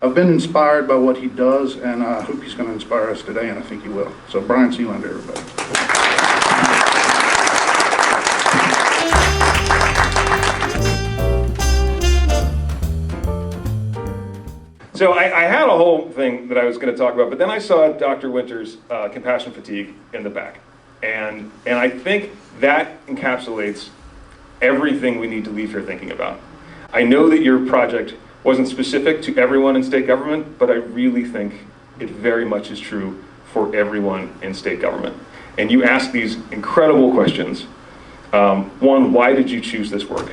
I've been inspired by what he does, and I hope he's going to inspire us today, and I think he will. So Brian Selander, everybody. So I had a whole thing that I was going to talk about, but then I saw Dr. Winter's compassion fatigue in the back. And I think that encapsulates everything we need to leave here thinking about. I know that your project wasn't specific to everyone in state government, but I really think it very much is true for everyone in state government. And you ask these incredible questions. One, why did you choose this work?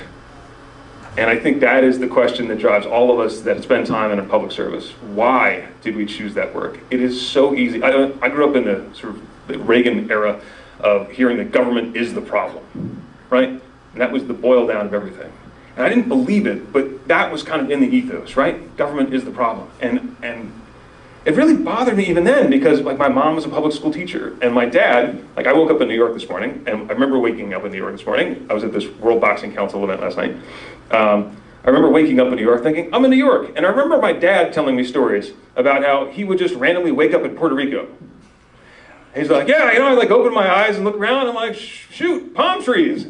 And I think that is the question that drives all of us that spend time in a public service. Why did we choose that work? It is so easy. I grew up in the sort of the Reagan era of hearing that government is the problem, right? And that was the boil down of everything. And I didn't believe it, but that was kind of in the ethos, right? Government is the problem. And it really bothered me even then because like my mom was a public school teacher and my dad, like I woke up in New York this morning and I remember waking up in New York this morning. I was at this World Boxing Council event last night. I remember waking up in New York thinking, I'm in New York. And I remember my dad telling me stories about how he would just randomly wake up in Puerto Rico. He's like, yeah, I like open my eyes and look around and I'm like, shoot, palm trees.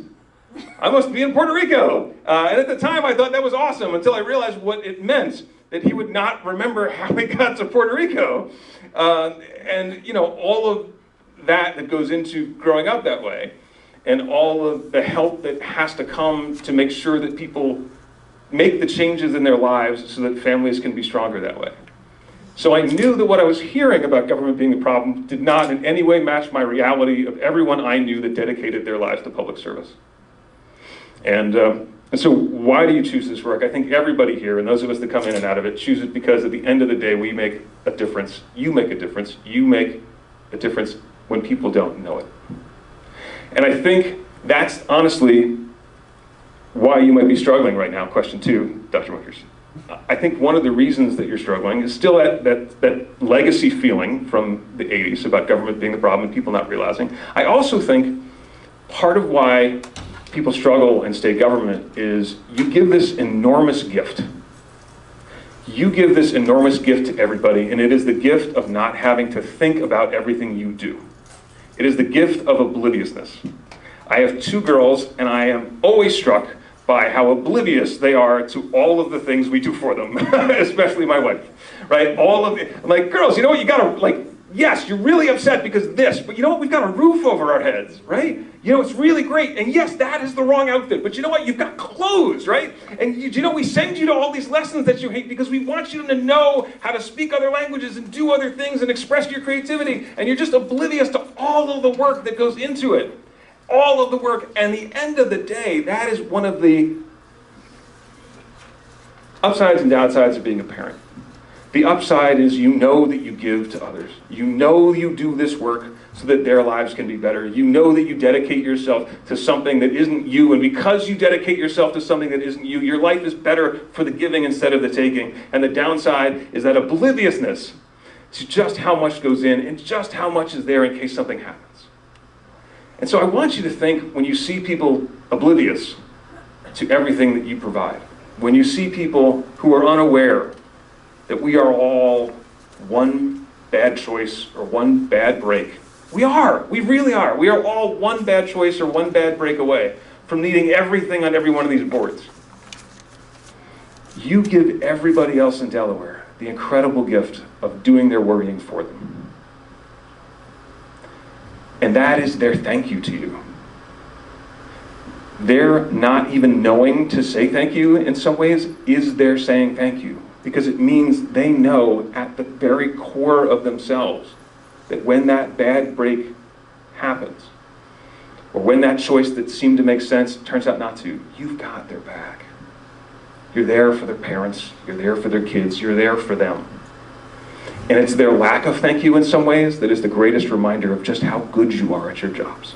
I must be in Puerto Rico. And at the time I thought that was awesome until I realized what it meant, that he would not remember how he got to Puerto Rico. And all of that goes into growing up that way and all of the help that has to come to make sure that people make the changes in their lives so that families can be stronger that way. So I knew that what I was hearing about government being the problem did not in any way match my reality of everyone I knew that dedicated their lives to public service. And so why do you choose this work? I think everybody here, and those of us that come in and out of it, choose it because at the end of the day, we make a difference. You make a difference. You make a difference when people don't know it. And I think that's honestly why you might be struggling right now. Question 2, Dr. Winters. I think one of the reasons that you're struggling is still that legacy feeling from the 80s about government being the problem and people not realizing. I also think part of why people struggle in state government is you give this enormous gift. You give this enormous gift to everybody, and it is the gift of not having to think about everything you do. It is the gift of obliviousness. I have 2 girls, and I am always struck by how oblivious they are to all of the things we do for them, especially my wife, right? All of it, like, girls, you know what, you gotta, like, yes, you're really upset because of this, but you know what, we've got a roof over our heads, right? You know, it's really great, and yes, that is the wrong outfit, but you know what, you've got clothes, right? And you know, we send you to all these lessons that you hate because we want you to know how to speak other languages and do other things and express your creativity, and you're just oblivious to all of the work that goes into it. All of the work, and the end of the day, that is one of the upsides and downsides of being a parent. The upside is you know that you give to others. You know you do this work so that their lives can be better. You know that you dedicate yourself to something that isn't you, and because you dedicate yourself to something that isn't you, your life is better for the giving instead of the taking. And the downside is that obliviousness to just how much goes in and just how much is there in case something happens. And so I want you to think when you see people oblivious to everything that you provide, when you see people who are unaware that we are all one bad choice or one bad break. We really are. We are all one bad choice or one bad break away from needing everything on every one of these boards. You give everybody else in Delaware the incredible gift of doing their worrying for them. And that is their thank you to you. Their not even knowing to say thank you in some ways is their saying thank you. Because it means they know at the very core of themselves that when that bad break happens, or when that choice that seemed to make sense turns out not to, you've got their back. You're there for their parents, you're there for their kids, you're there for them. And it's their lack of thank you in some ways that is the greatest reminder of just how good you are at your jobs.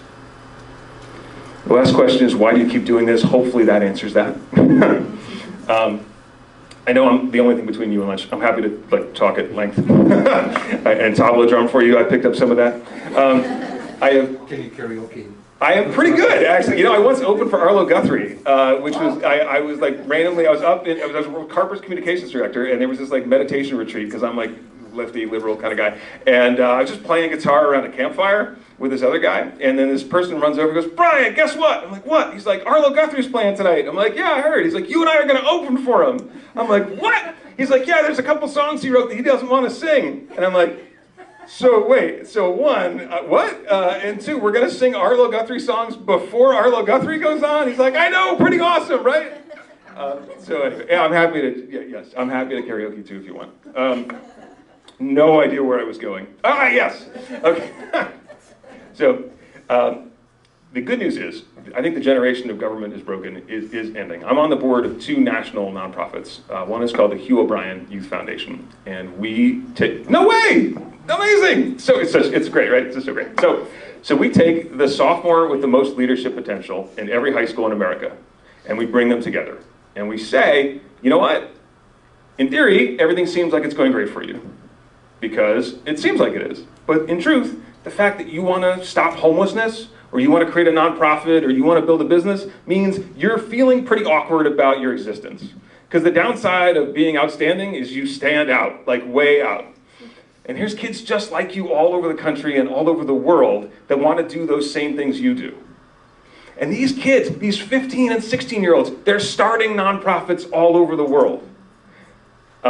The last question is, why do you keep doing this? Hopefully that answers that. I know I'm the only thing between you and lunch. I'm happy to talk at length and tabla drum for you. I picked up some of that. Can you karaoke? I am pretty good, actually. You know, I once opened for Arlo Guthrie, which was, I was like randomly, I was a Carper's communications director, and there was this like meditation retreat, because I'm like lefty, liberal kind of guy. And I was just playing guitar around a campfire with this other guy, and then this person runs over and goes, Brian, guess what? I'm like, what? He's like, Arlo Guthrie's playing tonight. I'm like, yeah, I heard. He's like, you and I are going to open for him. I'm like, what? He's like, yeah, there's a couple songs he wrote that he doesn't want to sing. And I'm like, so wait, so one, what? And two, we're going to sing Arlo Guthrie songs before Arlo Guthrie goes on? He's like, I know, pretty awesome, right? So anyway, yeah, I'm happy to, yes, I'm happy to karaoke too if you want. No idea where I was going. Ah, yes, okay. So the good news is, I think the generation of government is broken is ending. I'm on the board of two national nonprofits. One is called the Hugh O'Brian Youth Foundation, and we take, no way, amazing. So it's great, right? It's just so great. So we take the sophomore with the most leadership potential in every high school in America, and we bring them together. And we say, you know what? In theory, everything seems like it's going great for you, because it seems like it is. But in truth, the fact that you want to stop homelessness, or you want to create a nonprofit, or you want to build a business, means you're feeling pretty awkward about your existence. Because the downside of being outstanding is you stand out, like way out. And here's kids just like you all over the country and all over the world that want to do those same things you do. And these kids, these 15 and 16-year-olds, they're starting nonprofits all over the world.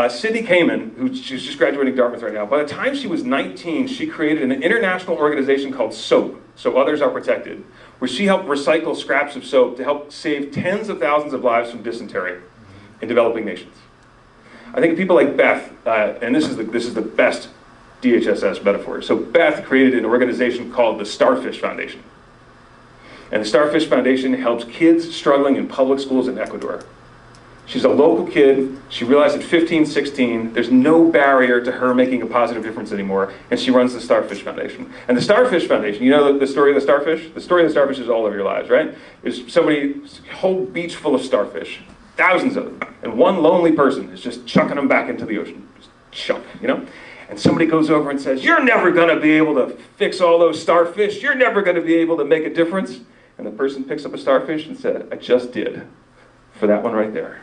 Sydney Kamen, she's just graduating Dartmouth right now, by the time she was 19, she created an international organization called SOAP, So Others Are Protected, where she helped recycle scraps of soap to help save tens of thousands of lives from dysentery in developing nations. I think people like Beth, and this is the best DHSS metaphor. So Beth created an organization called the Starfish Foundation. And the Starfish Foundation helps kids struggling in public schools in Ecuador. She's a local kid. She realized at 15, 16, there's no barrier to her making a positive difference anymore, and she runs the Starfish Foundation. And the Starfish Foundation, you know the story of the starfish? The story of the starfish is all over your lives, right? There's a whole beach full of starfish, thousands of them, and one lonely person is just chucking them back into the ocean. Just chuck, you know? And somebody goes over and says, you're never gonna be able to fix all those starfish. You're never gonna be able to make a difference. And the person picks up a starfish and said, I just did, for that one right there.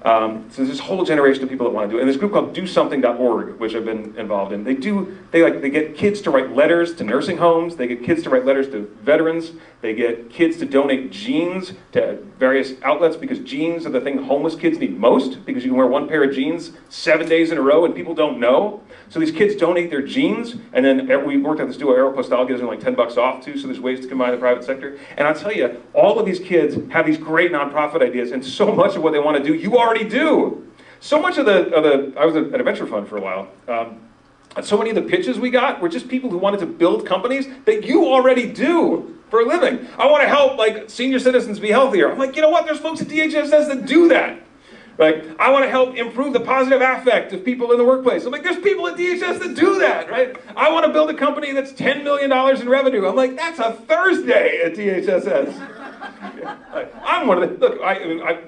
So there's this whole generation of people that want to do it. And this group called DoSomething.org, which I've been involved in, they get kids to write letters to nursing homes, they get kids to write letters to veterans, they get kids to donate jeans to various outlets, because jeans are the thing homeless kids need most, because you can wear one pair of jeans 7 days in a row and people don't know. So these kids donate their jeans, and then we worked at this duo, Aeropostale gives them like $10 off too, so there's ways to combine the private sector. And I'll tell you, all of these kids have these great nonprofit ideas, and so much of what they want to do, you already do. So much of I was at a venture fund for a while, and so many of the pitches we got were just people who wanted to build companies that you already do for a living. I want to help like senior citizens be healthier. I'm like, you know what, there's folks at DHSS that do that. Like, I want to help improve the positive affect of people in the workplace. I'm like, there's people at DHS that do that, right? I want to build a company that's $10 million in revenue. I'm like, that's a Thursday at DHSS. Yeah. I'm one of the, look,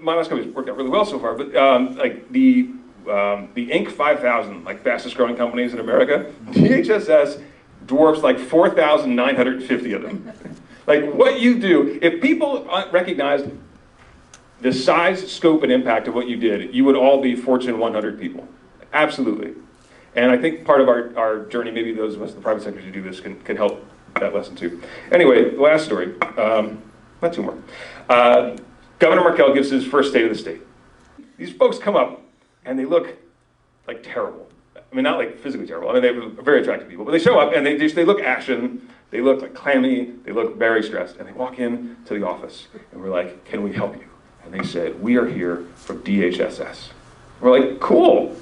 my last company's worked out really well so far, but like the Inc. 5000, like fastest growing companies in America, DHSS dwarfs like 4,950 of them. Like what you do, if people recognized the size, scope, and impact of what you did, you would all be Fortune 100 people. Absolutely. And I think part of our journey, maybe those of us in the private sector who do this can help that lesson too. Anyway, the last story, not two more. Governor Markell gives his first State of the State. These folks come up and they look like terrible. I mean, not like physically terrible. I mean, they're very attractive people, but they show up and they look ashen, they look like clammy, they look very stressed, and they walk in to the office and we're like, can we help you? And they said, we are here from DHSS. We're like, cool.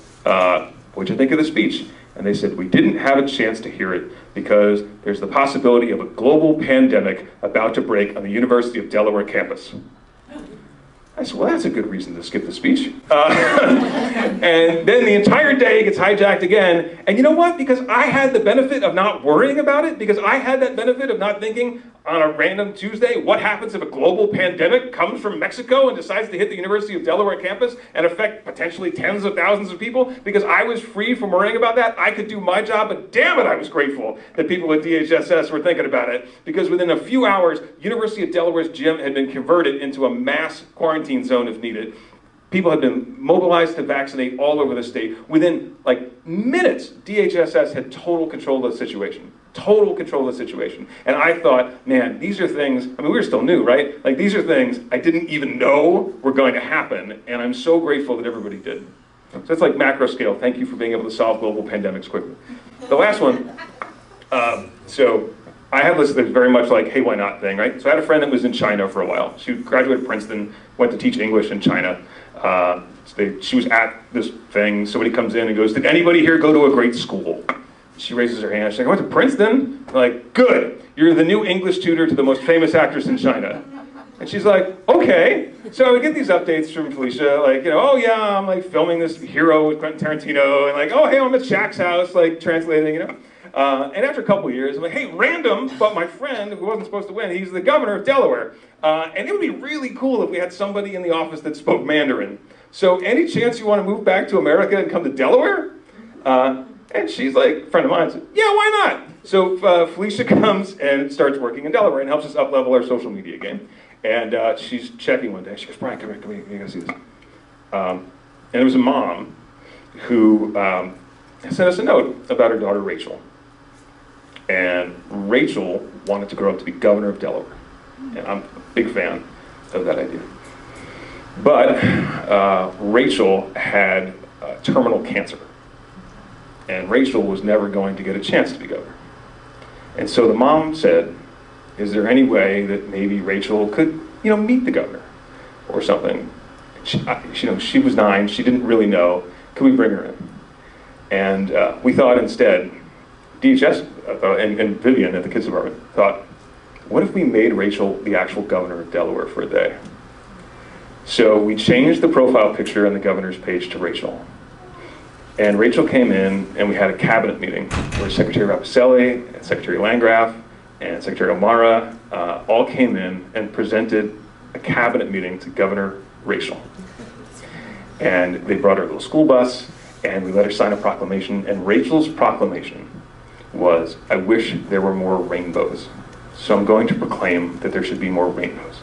What'd you think of the speech? And they said, we didn't have a chance to hear it because there's the possibility of a global pandemic about to break on the University of Delaware campus. I said, well, that's a good reason to skip the speech. And then the entire day gets hijacked again. And you know what? Because I had the benefit of not worrying about it, because I had that benefit of not thinking, on a random Tuesday, what happens if a global pandemic comes from Mexico and decides to hit the University of Delaware campus and affect potentially tens of thousands of people? Because I was free from worrying about that, I could do my job, but damn it, I was grateful that people at DHSS were thinking about it, because within a few hours, University of Delaware's gym had been converted into a mass quarantine zone if needed. People had been mobilized to vaccinate all over the state. Within like minutes, DHSS had total control of the situation. Total control of the situation. And I thought, man, these are things, I mean, we were still new, right? Like, these are things I didn't even know were going to happen, and I'm so grateful that everybody did. So that's like macro scale. Thank you for being able to solve global pandemics quickly. The last one, so I have this very much like, hey, why not thing, right? So I had a friend that was in China for a while. She graduated Princeton, went to teach English in China. She was at this thing, somebody comes in and goes, did anybody here go to a great school? She raises her hand, she's like, I went to Princeton? I'm like, good, you're the new English tutor to the most famous actress in China. And she's like, okay. So I would get these updates from Felicia, like, you know, oh yeah, I'm like filming this Hero with Quentin Tarantino, and like, oh hey, I'm at Shaq's house, like translating, you know. And after a couple of years, I'm like, hey, random, but my friend who wasn't supposed to win, he's the governor of Delaware. And it would be really cool if we had somebody in the office that spoke Mandarin. So any chance you want to move back to America and come to Delaware? And she's like, a friend of mine, said, yeah, why not? So Felicia comes and starts working in Delaware and helps us up-level our social media game. And she's checking one day. She goes, Brian, come here, you gotta see this. And it was a mom who sent us a note about her daughter, Rachel. And Rachel wanted to grow up to be governor of Delaware. And I'm a big fan of that idea. But Rachel had terminal cancer. And Rachel was never going to get a chance to be governor. And so the mom said, is there any way that maybe Rachel could, you know, meet the governor or something? She was 9, she didn't really know. Could we bring her in? And we thought instead, DHS and Vivian at the kids department thought, what if we made Rachel the actual governor of Delaware for a day? So we changed the profile picture on the governor's page to Rachel. And Rachel came in and we had a cabinet meeting where Secretary Rapacelli and Secretary Landgraf and Secretary O'Mara all came in and presented a cabinet meeting to Governor Rachel. And they brought her a little school bus and we let her sign a proclamation, and Rachel's proclamation was, I wish there were more rainbows. So I'm going to proclaim that there should be more rainbows.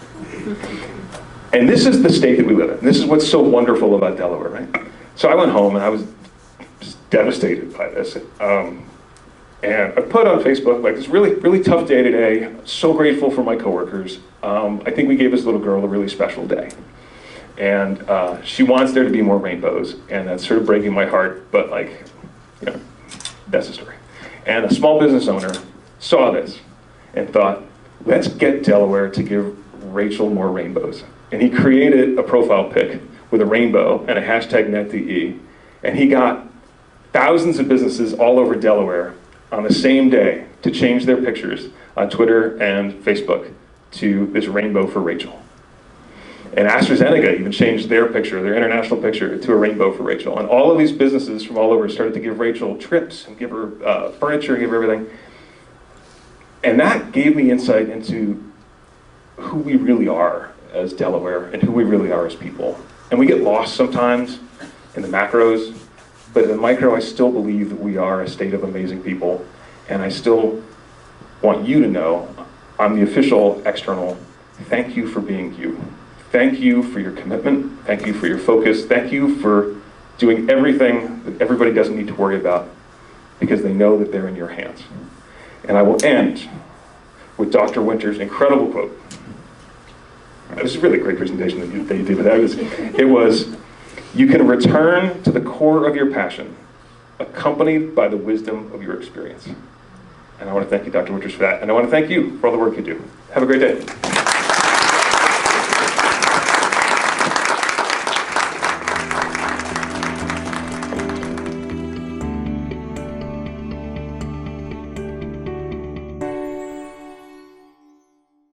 And this is the state that we live in. This is what's so wonderful about Delaware, right? So I went home and I was just devastated by this. And I put on Facebook, like, this really, really tough day today. So grateful for my coworkers. I think we gave this little girl a really special day. And she wants there to be more rainbows. And that's sort of breaking my heart, but like, you know, that's the story. And a small business owner saw this and thought, let's get Delaware to give Rachel more rainbows. And he created a profile pic with a rainbow and a hashtag NetDE. And he got thousands of businesses all over Delaware on the same day to change their pictures on Twitter and Facebook to this rainbow for Rachel. And AstraZeneca even changed their picture, their international picture, to a rainbow for Rachel. And all of these businesses from all over started to give Rachel trips and give her furniture, give her everything. And that gave me insight into who we really are as Delaware and who we really are as people. And we get lost sometimes in the macros, but in the micro, I still believe that we are a state of amazing people. And I still want you to know I'm the official external. Thank you for being you. Thank you for your commitment. Thank you for your focus. Thank you for doing everything that everybody doesn't need to worry about because they know that they're in your hands. And I will end with Dr. Winter's incredible quote. It was a really great presentation that you did, but it was, you can return to the core of your passion, accompanied by the wisdom of your experience. And I want to thank you, Dr. Winters, for that. And I want to thank you for all the work you do. Have a great day.